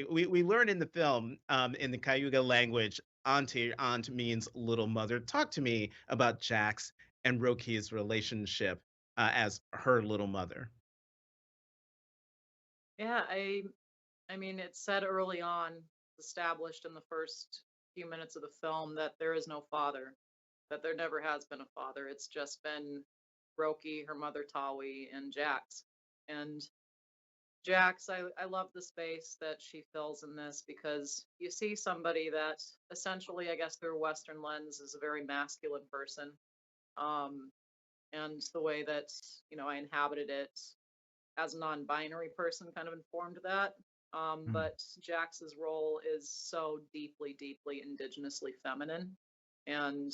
we learn in the film, in the Cayuga language, auntie, aunt means little mother. Talk to me about Jax and Roki's relationship as her little mother. Yeah, I mean, it's said early on, established in the first few minutes of the film that there is no father, that there never has been a father. It's just been Roki, her mother Tawi, and Jax. And Jax, I love the space that she fills in this because you see somebody that essentially, I guess, through a Western lens is a very masculine person. Um, and the way that, I inhabited it as a non-binary person kind of informed that. Mm, But Jax's role is so deeply, deeply indigenously feminine, and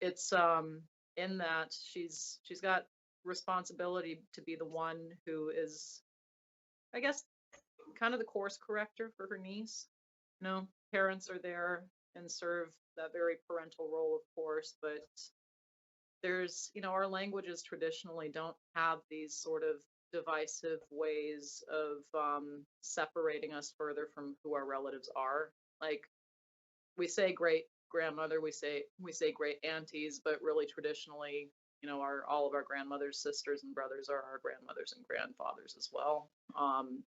it's in that she's got responsibility to be the one who is, I guess, kind of the course corrector for her niece. Parents are there and serve that very parental role, of course, but our languages traditionally don't have these sort of divisive ways of separating us further from who our relatives are. Like we say great grandmother, we say great aunties, but really traditionally, our all of our grandmothers, sisters, and brothers are our grandmothers and grandfathers as well.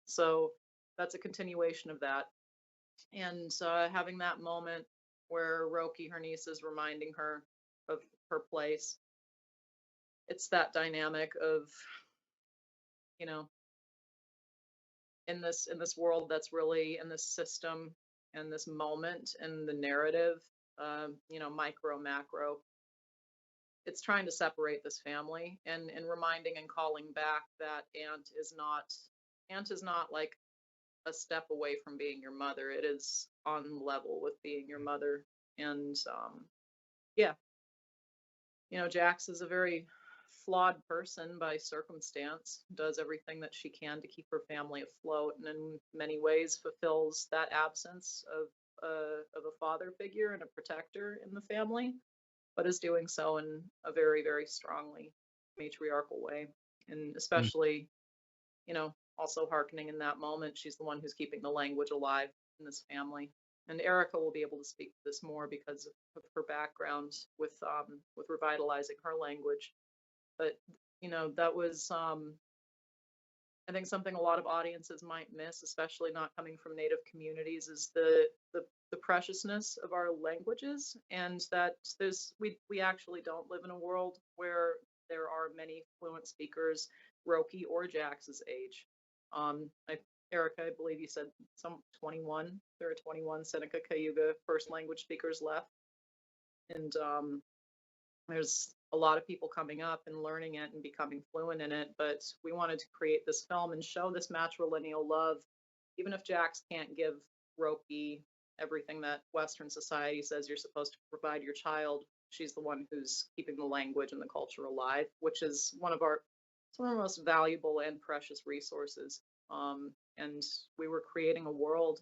So that's a continuation of that, and having that moment where Roki, her niece, is reminding her of her place. It's that dynamic of, you know, in this world that's really in this system and this moment in the narrative, micro, macro. It's trying to separate this family and reminding and calling back that aunt is not like a step away from being your mother. It is on level with being your mother. And yeah, Jax is a very flawed person by circumstance, does everything that she can to keep her family afloat, and in many ways fulfills that absence of a father figure and a protector in the family, but is doing so in a very, very strongly matriarchal way. And mm, especially, also hearkening in that moment, she's the one who's keeping the language alive in this family. And Erica will be able to speak to this more because of her background with revitalizing her language. But that was I think something a lot of audiences might miss, especially not coming from Native communities, is the preciousness of our languages, and that we actually don't live in a world where there are many fluent speakers, Roki or Jax's age. Erica, I believe you said some 21. There are 21 Seneca Cayuga first language speakers left, and there's a lot of people coming up and learning it and becoming fluent in it. But we wanted to create this film and show this matrilineal love, even if Jax can't give Roki everything that Western society says you're supposed to provide your child. She's the one who's keeping the language and the culture alive, which is one of our most valuable and precious resources. And we were creating a world,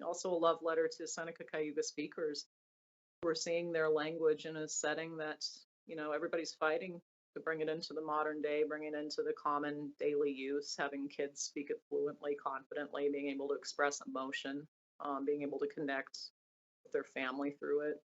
also a love letter to Seneca Cayuga speakers. We're seeing their language in a setting that, everybody's fighting to bring it into the modern day, bring it into the common daily use, having kids speak it fluently, confidently, being able to express emotion, being able to connect with their family through it.